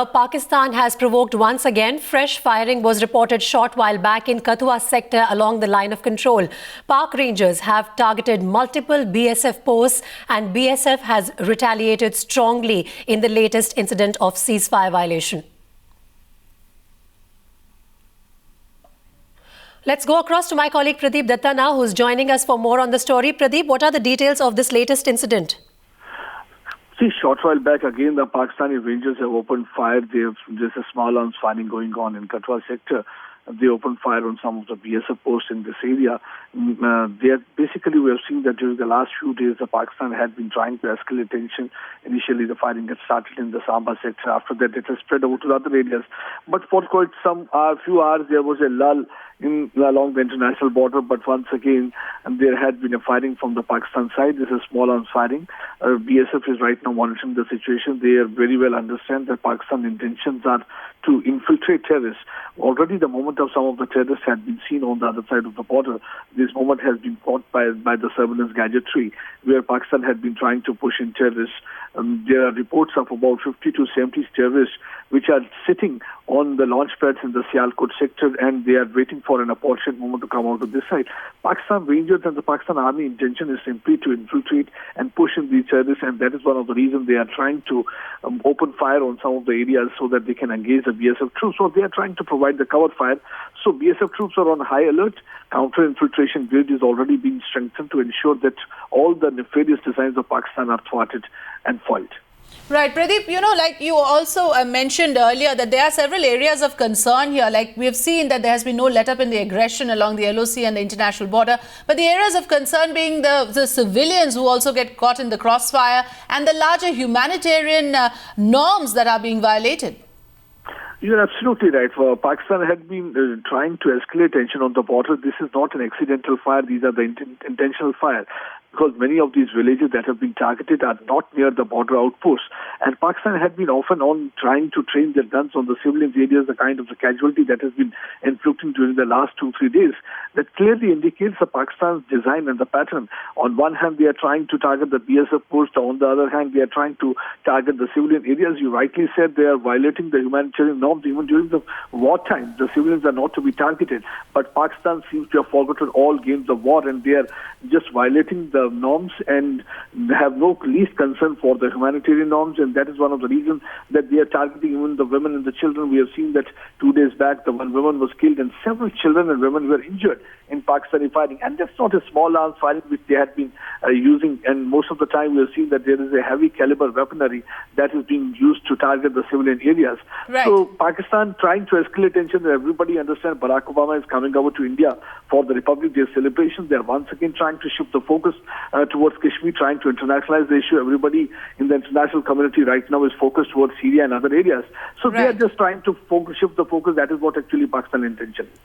Pakistan has provoked once again. Fresh firing was reported short while back in Kathua sector along the line of control. Pak Rangers have targeted multiple BSF posts and BSF has retaliated strongly in the latest incident of ceasefire violation. Let's go across to my colleague Pradeep Datta now, who's joining us for more on the story. Pradeep, what are the details of this latest incident? See, short while back, again, the Pakistani Rangers have opened fire. There's a small arms fighting going on in Kathua sector. They opened fire on some of the BSF posts in this area. Basically, we have seen that during the last few days, the Pakistan had been trying to escalate tension. Initially, the fighting had started in the Samba sector. After that, it has spread over to the other areas. But for quite few hours, there was a lull along the international border. But once again, there had been a firing from the Pakistan side. This is small arms fighting. BSF is right now monitoring the situation. They very well understand that Pakistan's intentions are to infiltrate terrorists. Already the moment of some of the terrorists had been seen on the other side of the border. This moment has been caught by the surveillance gadgetry, where Pakistan had been trying to push in terrorists. There are reports of about 50 to 70 terrorists which are sitting on the launch pads in the Sialkot sector, and they are waiting for an opportune moment to come out of this side. Pakistan Rangers and the Pakistan Army intention is simply to infiltrate and push in these terrorists, and that is one of the reasons they are trying to open fire on some of the areas so that they can engage the BSF troops. So they are trying to provide the cover fire. So BSF troops are on high alert. Counter-infiltration grid is already being strengthened to ensure that all the nefarious designs of Pakistan are thwarted and foiled. Right, Pradeep, like you also mentioned earlier that there are several areas of concern here. Like we have seen that there has been no let-up in the aggression along the LOC and the international border. But the areas of concern being the civilians who also get caught in the crossfire and the larger humanitarian norms that are being violated. You're absolutely right. Pakistan had been trying to escalate tension on the border. This is not an accidental fire. These are the intentional fire. Because many of these villages that have been targeted are not near the border outposts. And Pakistan had been often on trying to train their guns on the civilian areas, the kind of the casualty that has been inflicting during the last 2-3 days. That clearly indicates the Pakistan's design and the pattern. On one hand, they are trying to target the BSF post. On the other hand, they are trying to target the civilian areas. You rightly said they are violating the humanitarian norms. Even during the wartime, the civilians are not to be targeted. But Pakistan seems to have forgotten all games of war, and they are just violating the norms and have no least concern for the humanitarian norms, and that is one of the reasons that they are targeting even the women and the children. We have seen that 2 days back the one woman was killed and several children and women were injured in Pakistani fighting, and that's not a small arms fighting which they had been using, and most of the time we have seen that there is a heavy caliber weaponry that is being used to target the civilian areas. Right. So Pakistan trying to escalate tension. Everybody understands Barack Obama is coming over to India for the Republic Day celebration. They are once again trying to shift the focus towards Kashmir, trying to internationalize the issue. Everybody in the international community right now is focused towards Syria and other areas. So They are just trying to shift the focus. That is what actually Pakistan's intention is.